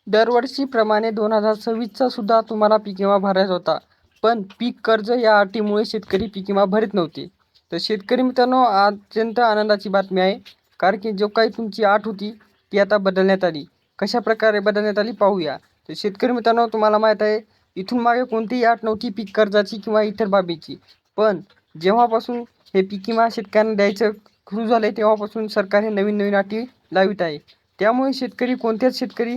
दरवर्षीप्रमाणे 2026चा सुद्धा तुम्हाला पीक विमा भरायचा होता. पण पीक कर्ज या अटीमुळे शेतकरी पीक विमा भरत नव्हते. तर शेतकरी मित्रांनो, अत्यंत आनंदाची बातमी आहे. कारण की जो काही तुमची अट होती ती आता बदलण्यात आली. कशाप्रकारे बदलण्यात आली पाहूया. तर शेतकरी मित्रांनो, तुम्हाला माहीत आहे, इथून मागे कोणतीही अट नव्हती पीक कर्जाची किंवा इतर बाबीची. पण जेव्हापासून हे पीक विमा शेतकऱ्यांना द्यायचं सुरू झालं आहे तेव्हापासून सरकार हे नवीन नवीन अटी लावित आहे. त्यामुळे कोणत्याच शेतकरी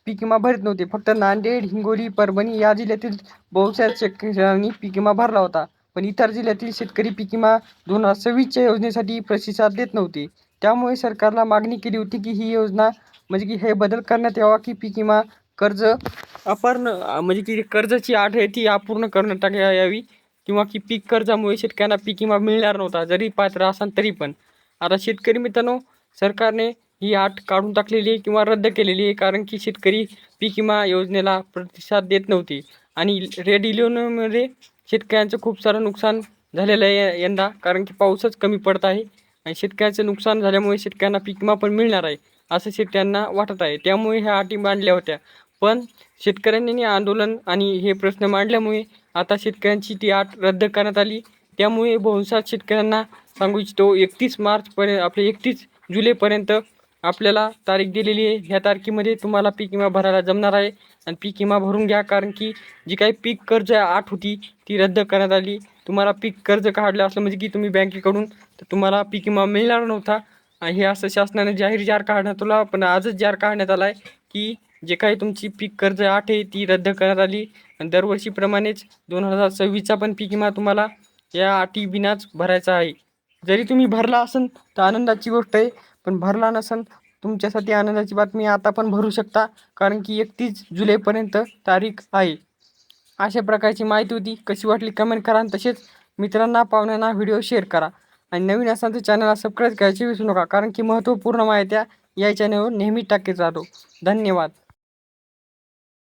पीक विमा भरत नव्हते. फक्त नांदेड, हिंगोली, परभणी या जिल्ह्यातील बहुतांश शेतकऱ्यांनी पीक विमा भरला होता. पण इतर जिल्ह्यातील शेतकरी पीक विमा 2026च्या योजनेसाठी प्रतिसाद देत नव्हते. त्यामुळे सरकारला मागणी केली होती की ही योजना म्हणजे की हे बदल करण्यात यावा की पीक विमा कर्ज म्हणजे की कर्जाची अट आहे ती अपूर्ण करण्यात टाकण्यात यावी किंवा की पीक कर्जामुळे शेतकऱ्यांना पीक विमा मिळणार नव्हता जरी पात्र असाल तरी पण. आता शेतकरी मित्रांनो, सरकारने ही अट काढून टाकलेली आहे किंवा रद्द केलेली आहे, कारण की शेतकरी पीक विमा योजनेला प्रतिसाद देत नव्हते. आणि रेड इलेवनमध्ये शेतकऱ्यांचं खूप सारं नुकसान झालेलं आहे यंदा, कारण की पाऊसच कमी पडत आहे आणि शेतकऱ्यांचं नुकसान झाल्यामुळे शेतकऱ्यांना पीक विमा पण मिळणार आहे असं शेतकऱ्यांना वाटत आहे. त्यामुळे ह्या अटी मांडल्या होत्या. पण शेतकऱ्यांनी आंदोलन आणि हे प्रश्न मांडल्यामुळे आता शेतकऱ्यांची ती अट रद्द करण्यात आली. त्यामुळे बहुतांश शेतकऱ्यांना सांगू इच्छितो, 31 मार्चपर्यंत आपले 31 जुलैपर्यंत आपल्याला तारीख दिलेली आहे. ह्या तारखेमध्ये तुम्हाला पीक विमा भरायला जमणार आहे आणि पीक विमा भरून घ्या, कारण की जी काही पीक कर्ज अट होती ती रद्द करण्यात आली. तुम्हाला पीक कर्ज काढलं असलं म्हणजे की तुम्ही बँकेकडून, तर तुम्हाला पीक विमा मिळणार नव्हता. आणि हे असं शासनाने जार काढण्यात आला. पण आजच जार काढण्यात आला आहे की जे काही तुमची पीक कर्ज अट आहे ती रद्द करण्यात आली आणि दरवर्षीप्रमाणेच 2026चा पण पीक विमा तुम्हाला या अटी बिनाच भरायचा आहे. जरी तुम्ही भरला असेल तर आनंदाची गोष्ट आहे, पण भरला नसेल तुमच्यासाठी आनंदाची बातमी, आता पण भरू शकता, कारण की 31 जुलैपर्यंत तारीख आहे. अशा प्रकारची माहिती होती. कशी वाटली कमेंट करा आणि तसेच मित्रांना पाहुण्यांना व्हिडिओ शेअर करा. आणि नवीन असाल तर चॅनलला सबस्क्राईब करायची विसरू नका, कारण की महत्त्वपूर्ण माहित्या या चॅनलवर नेहमी टाकत राहतो. धन्यवाद.